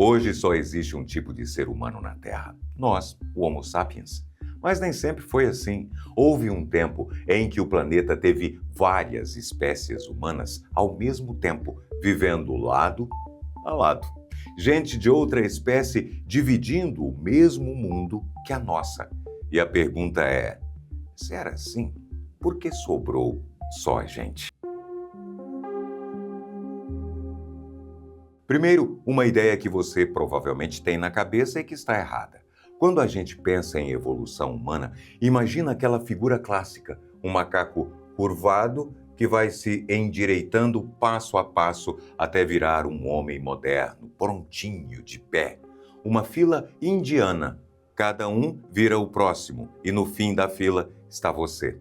Hoje só existe um tipo de ser humano na Terra, nós, o Homo sapiens. Mas nem sempre foi assim. Houve um tempo em que o planeta teve várias espécies humanas ao mesmo tempo, vivendo lado a lado. Gente de outra espécie dividindo o mesmo mundo que a nossa. E a pergunta é: se era assim, por que sobrou só a gente? Primeiro, uma ideia que você provavelmente tem na cabeça e que está errada. Quando a gente pensa em evolução humana, imagina aquela figura clássica, um macaco curvado que vai se endireitando passo a passo até virar um homem moderno, prontinho, de pé. Uma fila indiana. Cada um vira o próximo e no fim da fila está você.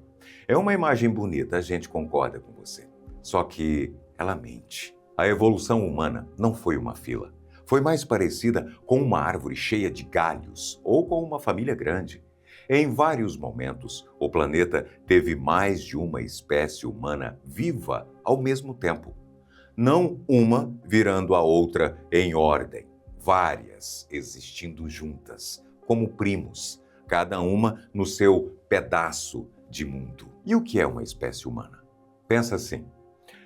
É uma imagem bonita, a gente concorda com você. Só que ela mente. A evolução humana não foi uma fila. Foi mais parecida com uma árvore cheia de galhos ou com uma família grande. Em vários momentos, o planeta teve mais de uma espécie humana viva ao mesmo tempo. Não uma virando a outra em ordem, várias existindo juntas, como primos, cada uma no seu pedaço de mundo. E o que é uma espécie humana? Pensa assim.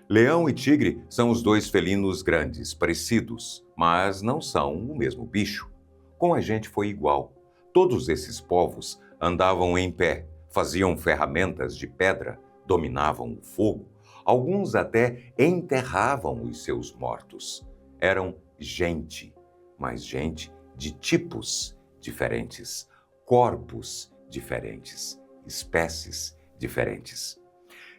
Leão e tigre são os dois felinos grandes, parecidos, mas não são o mesmo bicho. Com a gente foi igual. Todos esses povos andavam em pé, faziam ferramentas de pedra, dominavam o fogo. Alguns até enterravam os seus mortos. Eram gente, mas gente de tipos diferentes, corpos diferentes, espécies diferentes.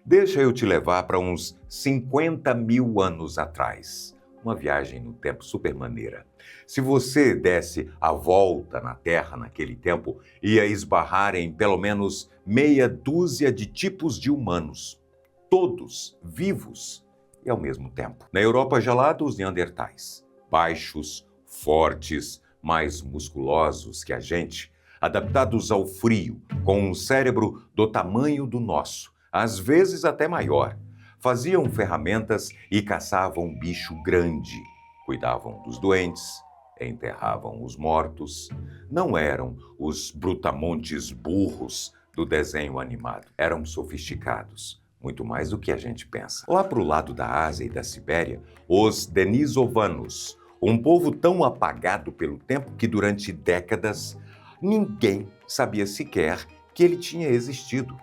Deixa eu te levar para uns 50 mil anos atrás. Uma viagem no tempo super maneira. Se você desse a volta na Terra naquele tempo, ia esbarrar em pelo menos meia dúzia de tipos de humanos. Todos vivos e ao mesmo tempo. Na Europa gelada, os neandertais. Baixos, fortes, mais musculosos que a gente. Adaptados ao frio, com um cérebro do tamanho do nosso. Às vezes até maior. Faziam ferramentas e caçavam bicho grande. Cuidavam dos doentes, enterravam os mortos. Não eram os brutamontes burros do desenho animado. Eram sofisticados, muito mais do que a gente pensa. Lá para o lado da Ásia e da Sibéria, os denisovanos, um povo tão apagado pelo tempo que durante décadas ninguém sabia sequer que ele tinha existido.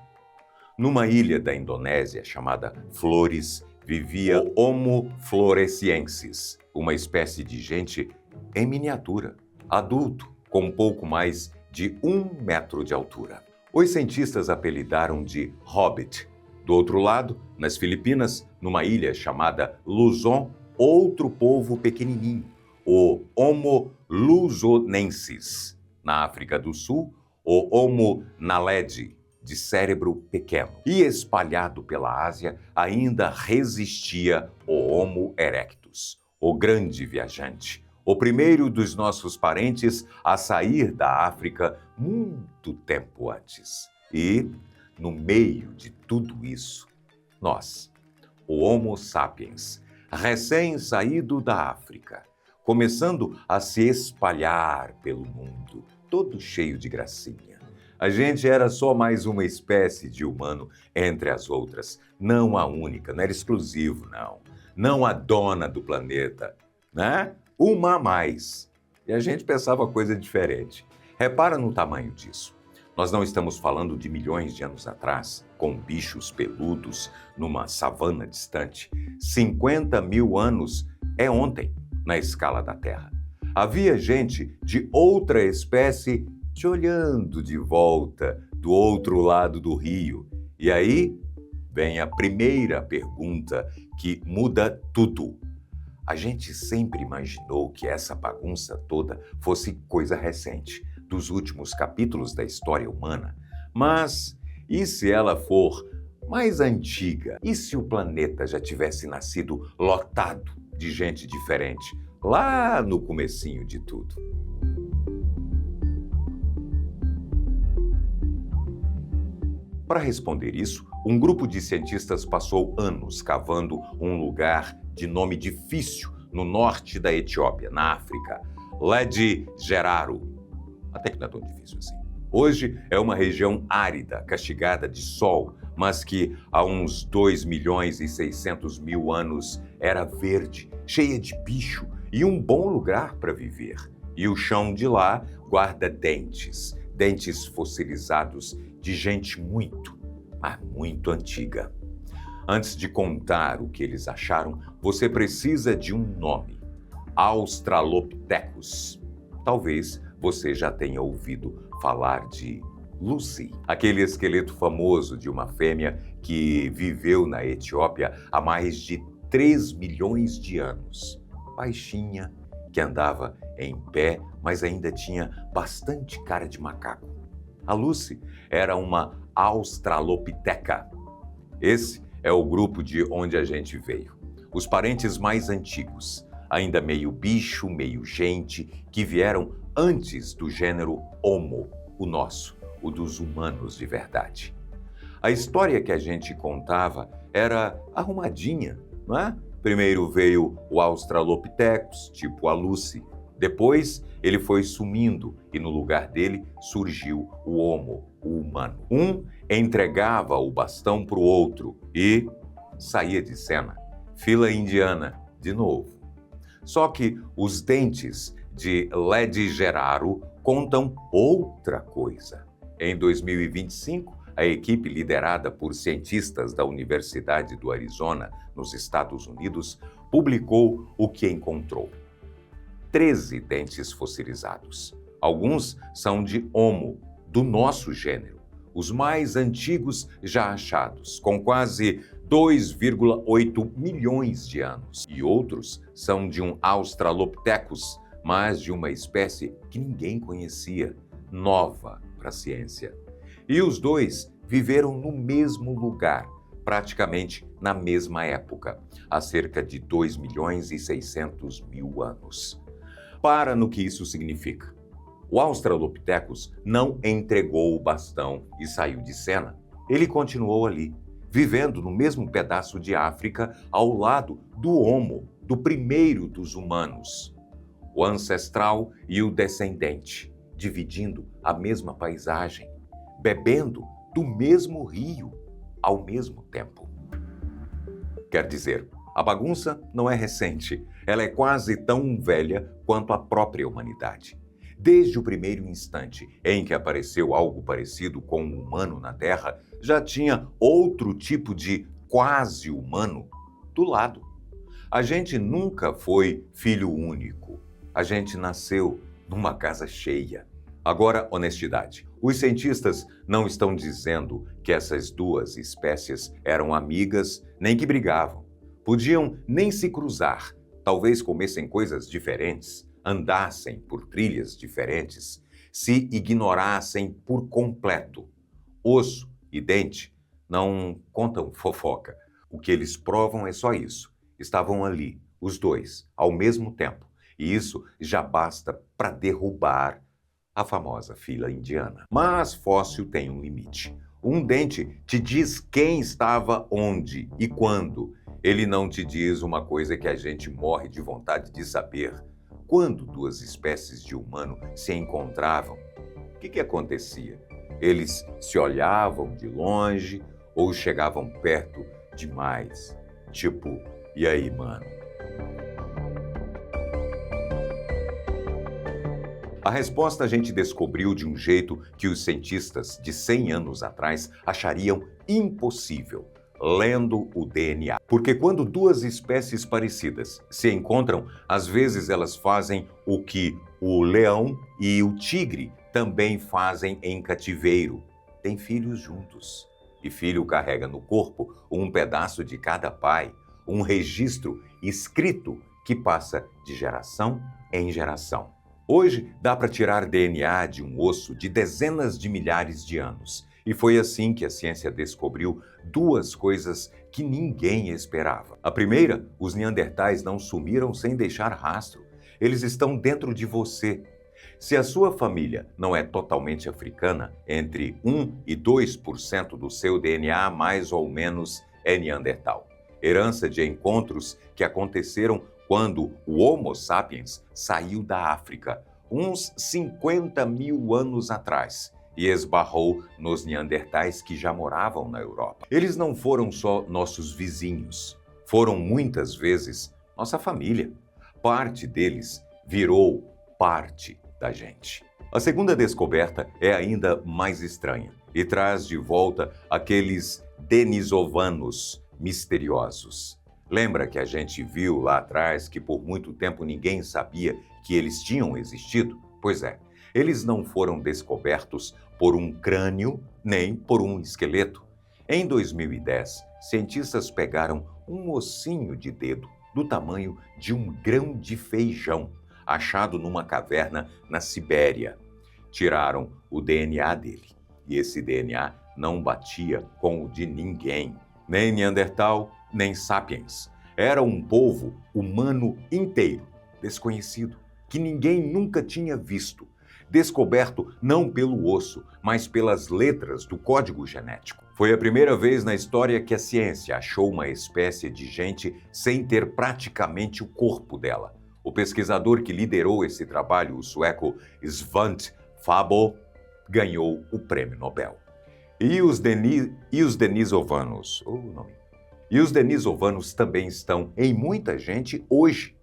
Numa ilha da Indonésia chamada Flores, vivia o Homo floresiensis, uma espécie de gente em miniatura, adulto, com um pouco mais de 1 metro de altura. Os cientistas apelidaram de Hobbit. Do outro lado, nas Filipinas, numa ilha chamada Luzon, outro povo pequenininho, o Homo luzonensis. Na África do Sul, o Homo naledi, de cérebro pequeno. E espalhado pela Ásia, ainda resistia o Homo erectus, o grande viajante, o primeiro dos nossos parentes a sair da África muito tempo antes. E, no meio de tudo isso, nós, o Homo sapiens, recém-saído da África, começando a se espalhar pelo mundo, todo cheio de gracinha. A gente era só mais uma espécie de humano entre as outras, não a única, não era exclusivo, não. Não a dona do planeta, né? Uma a mais. E a gente pensava coisa diferente. Repara no tamanho disso. Nós não estamos falando de milhões de anos atrás, com bichos peludos numa savana distante. 50 mil anos é ontem, na escala da Terra. Havia gente de outra espécie te olhando de volta do outro lado do rio. E aí vem a primeira pergunta que muda tudo. A gente sempre imaginou que essa bagunça toda fosse coisa recente, dos últimos capítulos da história humana. Mas e se ela for mais antiga? E se o planeta já tivesse nascido lotado de gente diferente, lá no comecinho de tudo? Para responder isso, um grupo de cientistas passou anos cavando um lugar de nome difícil no norte da Etiópia, na África, Ledi Geraru. Até que não é tão difícil assim. Hoje é uma região árida, castigada de sol, mas que há uns 2.600.000 anos era verde, cheia de bicho e um bom lugar para viver. E o chão de lá guarda dentes fossilizados de gente muito, mas muito antiga. Antes de contar o que eles acharam, você precisa de um nome: Australopithecus. Talvez você já tenha ouvido falar de Lucy, aquele esqueleto famoso de uma fêmea que viveu na Etiópia há mais de 3 milhões de anos. Baixinha, que andava em pé, mas ainda tinha bastante cara de macaco. A Lucy era uma Australopiteca. Esse é o grupo de onde a gente veio. Os parentes mais antigos, ainda meio bicho, meio gente, que vieram antes do gênero Homo, o nosso, o dos humanos de verdade. A história que a gente contava era arrumadinha, não é? Primeiro veio o Australopithecus, tipo a Lucy. Depois ele foi sumindo e no lugar dele surgiu o Homo, o humano. Um entregava o bastão para o outro e saía de cena. Fila indiana, de novo. Só que os dentes de Ledi Geraru contam outra coisa. Em 2025, a equipe liderada por cientistas da Universidade do Arizona, nos Estados Unidos, publicou o que encontrou: 13 dentes fossilizados. Alguns são de Homo, do nosso gênero, os mais antigos já achados, com quase 2,8 milhões de anos. E outros são de um Australopithecus, mas de uma espécie que ninguém conhecia, nova para a ciência. E os dois viveram no mesmo lugar, praticamente na mesma época, há cerca de 2.600.000 anos. Para no que isso significa. O Australopithecus não entregou o bastão e saiu de cena. Ele continuou ali, vivendo no mesmo pedaço de África, ao lado do Homo, do primeiro dos humanos. O ancestral e o descendente, dividindo a mesma paisagem, bebendo do mesmo rio ao mesmo tempo. Quer dizer, a bagunça não é recente, ela é quase tão velha quanto a própria humanidade. Desde o primeiro instante em que apareceu algo parecido com um humano na Terra, já tinha outro tipo de quase-humano do lado. A gente nunca foi filho único. A gente nasceu numa casa cheia. Agora, honestidade. Os cientistas não estão dizendo que essas duas espécies eram amigas nem que brigavam. Podiam nem se cruzar, talvez comessem coisas diferentes, andassem por trilhas diferentes, se ignorassem por completo. Osso e dente não contam fofoca. O que eles provam é só isso. Estavam ali, os dois, ao mesmo tempo. E isso já basta para derrubar a famosa fila indiana. Mas fóssil tem um limite. Um dente te diz quem estava onde e quando. Ele não te diz uma coisa que a gente morre de vontade de saber. Quando duas espécies de humano se encontravam, o que acontecia? Eles se olhavam de longe ou chegavam perto demais? Tipo, e aí, mano? A resposta a gente descobriu de um jeito que os cientistas de 100 anos atrás achariam impossível, lendo o DNA. Porque quando duas espécies parecidas se encontram, às vezes elas fazem o que o leão e o tigre também fazem em cativeiro. Têm filhos juntos. E filho carrega no corpo um pedaço de cada pai, um registro escrito que passa de geração em geração. Hoje dá para tirar DNA de um osso de dezenas de milhares de anos. E foi assim que a ciência descobriu duas coisas que ninguém esperava. A primeira, os neandertais não sumiram sem deixar rastro. Eles estão dentro de você. Se a sua família não é totalmente africana, entre 1 e 2% do seu DNA mais ou menos é neandertal. Herança de encontros que aconteceram quando o Homo sapiens saiu da África, uns 50 mil anos atrás, e esbarrou nos neandertais que já moravam na Europa. Eles não foram só nossos vizinhos, foram muitas vezes nossa família. Parte deles virou parte da gente. A segunda descoberta é ainda mais estranha e traz de volta aqueles denisovanos misteriosos. Lembra que a gente viu lá atrás que por muito tempo ninguém sabia que eles tinham existido? Pois é, eles não foram descobertos por um crânio nem por um esqueleto. Em 2010, cientistas pegaram um ossinho de dedo do tamanho de um grão de feijão, achado numa caverna na Sibéria. Tiraram o DNA dele, e esse DNA não batia com o de ninguém, nem Neandertal, nem Sapiens. Era um povo humano inteiro, desconhecido, que ninguém nunca tinha visto, descoberto não pelo osso, mas pelas letras do código genético. Foi a primeira vez na história que a ciência achou uma espécie de gente sem ter praticamente o corpo dela. O pesquisador que liderou esse trabalho, o sueco Svante Pääbo, ganhou o prêmio Nobel. E os denisovanos também estão em muita gente hoje.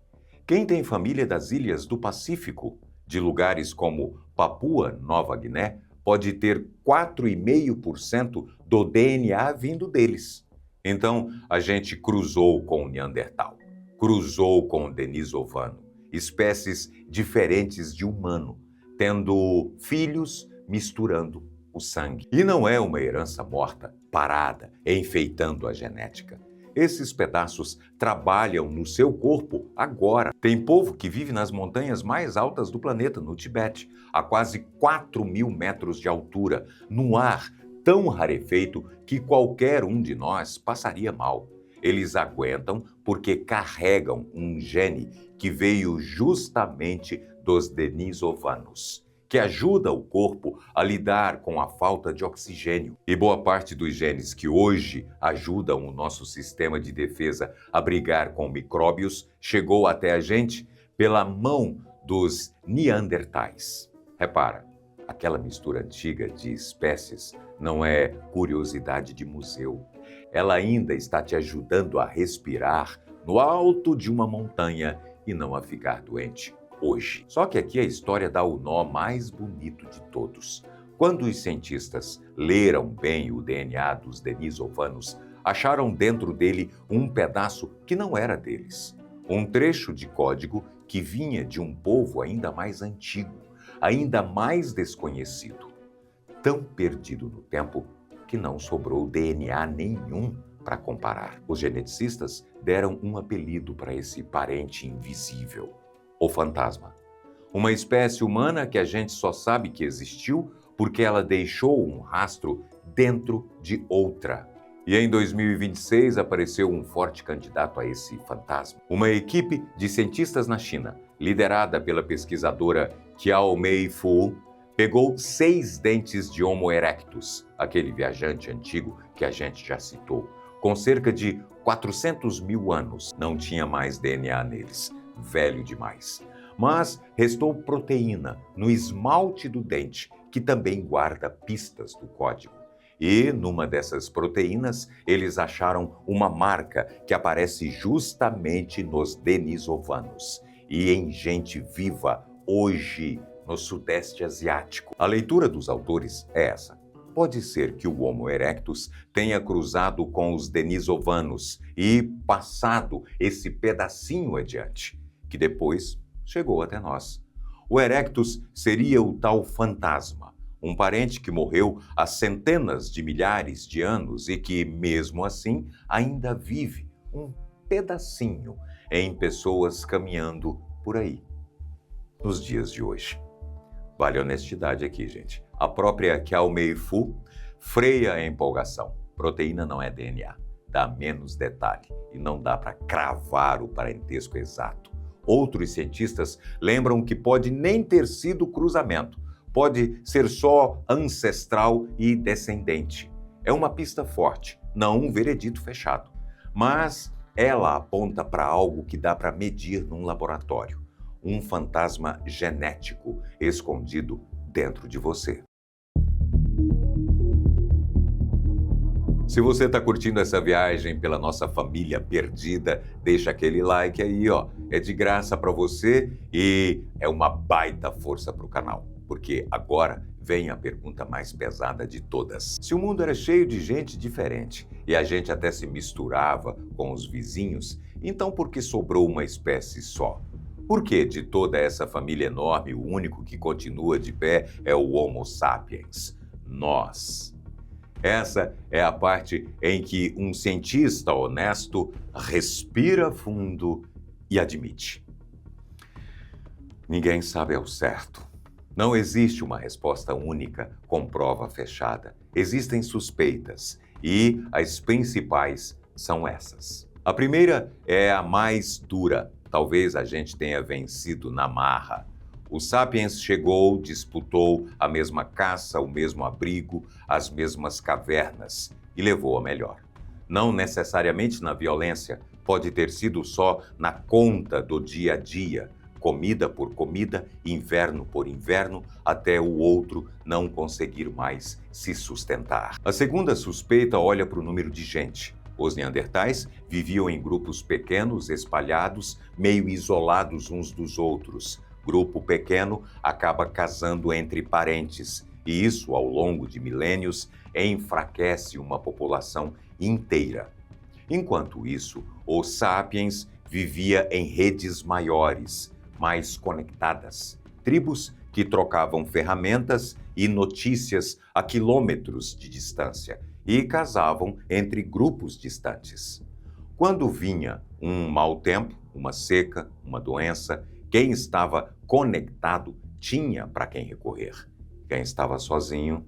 Quem tem família das ilhas do Pacífico, de lugares como Papua Nova Guiné, pode ter 4,5% do DNA vindo deles. Então, a gente cruzou com o Neandertal, cruzou com o denisovano, espécies diferentes de humano, tendo filhos misturando o sangue. E não é uma herança morta, parada, enfeitando a genética. Esses pedaços trabalham no seu corpo agora. Tem povo que vive nas montanhas mais altas do planeta, no Tibete, a quase 4.000 metros de altura, num ar tão rarefeito que qualquer um de nós passaria mal. Eles aguentam porque carregam um gene que veio justamente dos denisovanos, que ajuda o corpo a lidar com a falta de oxigênio. E boa parte dos genes que hoje ajudam o nosso sistema de defesa a brigar com micróbios chegou até a gente pela mão dos neandertais. Repara, aquela mistura antiga de espécies não é curiosidade de museu. Ela ainda está te ajudando a respirar no alto de uma montanha e não a ficar doente hoje. Só que aqui a história dá o nó mais bonito de todos. Quando os cientistas leram bem o DNA dos denisovanos, acharam dentro dele um pedaço que não era deles. Um trecho de código que vinha de um povo ainda mais antigo, ainda mais desconhecido. Tão perdido no tempo que não sobrou DNA nenhum para comparar. Os geneticistas deram um apelido para esse parente invisível: o fantasma. Uma espécie humana que a gente só sabe que existiu porque ela deixou um rastro dentro de outra. E em 2026 apareceu um forte candidato a esse fantasma. Uma equipe de cientistas na China, liderada pela pesquisadora Qiao Mei-Fu, pegou 6 dentes de Homo erectus, aquele viajante antigo que a gente já citou, com cerca de 400 mil anos. Não tinha mais DNA neles, velho demais. Mas restou proteína no esmalte do dente, que também guarda pistas do código. E, numa dessas proteínas, eles acharam uma marca que aparece justamente nos denisovanos e em gente viva hoje no Sudeste Asiático. A leitura dos autores é essa. Pode ser que o Homo erectus tenha cruzado com os denisovanos e passado esse pedacinho adiante, que depois chegou até nós. O erectus seria o tal fantasma, um parente que morreu há centenas de milhares de anos e que, mesmo assim, ainda vive um pedacinho em pessoas caminhando por aí, nos dias de hoje. Vale a honestidade aqui, gente. A própria Qiao Mei-Fu freia a empolgação. Proteína não é DNA, dá menos detalhe e não dá para cravar o parentesco exato. Outros cientistas lembram que pode nem ter sido cruzamento, pode ser só ancestral e descendente. É uma pista forte, não um veredito fechado. Mas ela aponta para algo que dá para medir num laboratório. Um fantasma genético escondido dentro de você. Se você está curtindo essa viagem pela nossa família perdida, deixa aquele like aí, ó. É de graça para você e é uma baita força para o canal. Porque agora vem a pergunta mais pesada de todas. Se o mundo era cheio de gente diferente e a gente até se misturava com os vizinhos, então por que sobrou uma espécie só? Por que de toda essa família enorme, o único que continua de pé é o Homo sapiens? Nós. Essa é a parte em que um cientista honesto respira fundo e admite. Ninguém sabe ao certo. Não existe uma resposta única com prova fechada. Existem suspeitas e as principais são essas. A primeira é a mais dura. Talvez a gente tenha vencido na marra. O Sapiens chegou, disputou a mesma caça, o mesmo abrigo, as mesmas cavernas e levou a melhor. Não necessariamente na violência, pode ter sido só na conta do dia a dia, comida por comida, inverno por inverno, até o outro não conseguir mais se sustentar. A segunda suspeita olha para o número de gente. Os neandertais viviam em grupos pequenos, espalhados, meio isolados uns dos outros. Grupo pequeno acaba casando entre parentes, e isso, ao longo de milênios, enfraquece uma população inteira. Enquanto isso, o Sapiens vivia em redes maiores, mais conectadas, tribos que trocavam ferramentas e notícias a quilômetros de distância e casavam entre grupos distantes. Quando vinha um mau tempo, uma seca, uma doença, quem estava conectado tinha para quem recorrer. Quem estava sozinho,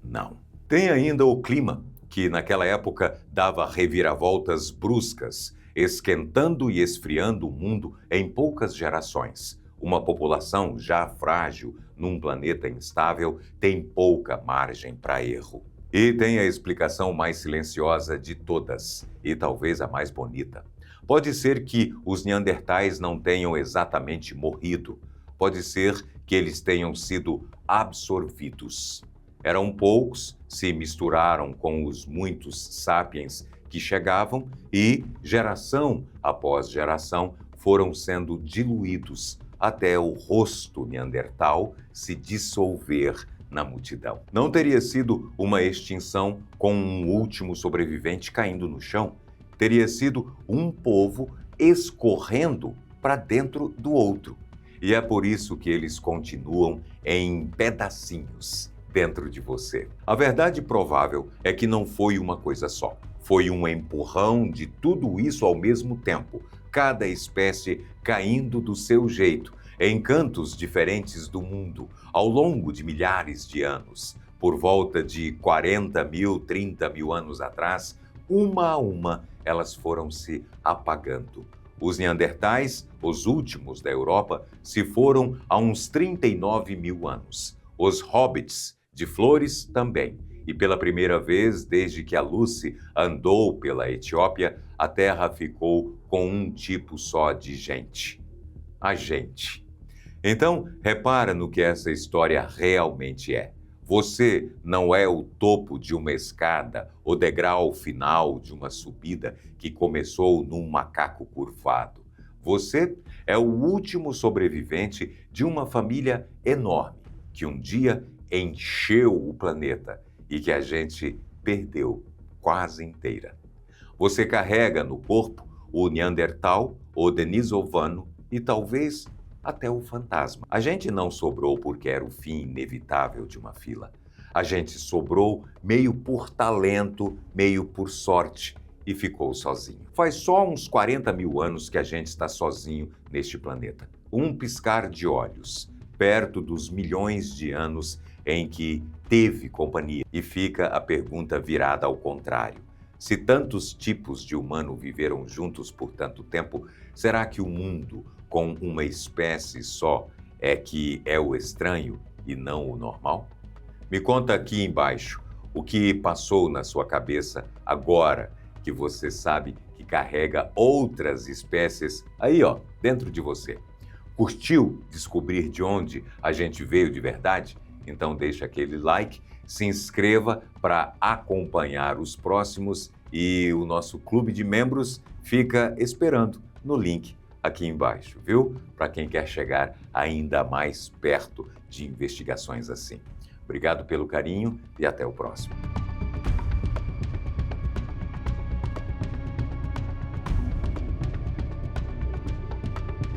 não. Tem ainda o clima, que naquela época dava reviravoltas bruscas, esquentando e esfriando o mundo em poucas gerações. Uma população já frágil num planeta instável tem pouca margem para erro. E tem a explicação mais silenciosa de todas, e talvez a mais bonita. Pode ser que os neandertais não tenham exatamente morrido. Pode ser que eles tenham sido absorvidos. Eram poucos, se misturaram com os muitos sapiens que chegavam e, geração após geração, foram sendo diluídos até o rosto neandertal se dissolver na multidão. Não teria sido uma extinção com um último sobrevivente caindo no chão. Teria sido um povo escorrendo para dentro do outro. E é por isso que eles continuam em pedacinhos dentro de você. A verdade provável é que não foi uma coisa só. Foi um empurrão de tudo isso ao mesmo tempo, cada espécie caindo do seu jeito, em cantos diferentes do mundo, ao longo de milhares de anos. Por volta de 40 mil, 30 mil anos atrás, uma a uma, elas foram se apagando. Os neandertais, os últimos da Europa, se foram há uns 39 mil anos. Os hobbits de Flores também. E pela primeira vez desde que a Lucy andou pela Etiópia, a Terra ficou com um tipo só de gente. A gente. Então, repara no que essa história realmente é. Você não é o topo de uma escada, o degrau final de uma subida que começou num macaco curvado. Você é o último sobrevivente de uma família enorme que um dia encheu o planeta e que a gente perdeu quase inteira. Você carrega no corpo o Neandertal, o Denisovano e talvez até o fantasma. A gente não sobrou porque era o fim inevitável de uma fila. A gente sobrou meio por talento, meio por sorte e ficou sozinho. Faz só uns 40 mil anos que a gente está sozinho neste planeta. Um piscar de olhos, perto dos milhões de anos em que teve companhia. E fica a pergunta virada ao contrário. Se tantos tipos de humano viveram juntos por tanto tempo, será que o mundo com uma espécie só é que é o estranho e não o normal? Me conta aqui embaixo o que passou na sua cabeça agora que você sabe que carrega outras espécies aí, ó, dentro de você. Curtiu descobrir de onde a gente veio de verdade? Então deixa aquele like, se inscreva para acompanhar os próximos e o nosso clube de membros fica esperando no link aqui embaixo, viu? Para quem quer chegar ainda mais perto de investigações assim. Obrigado pelo carinho e até o próximo.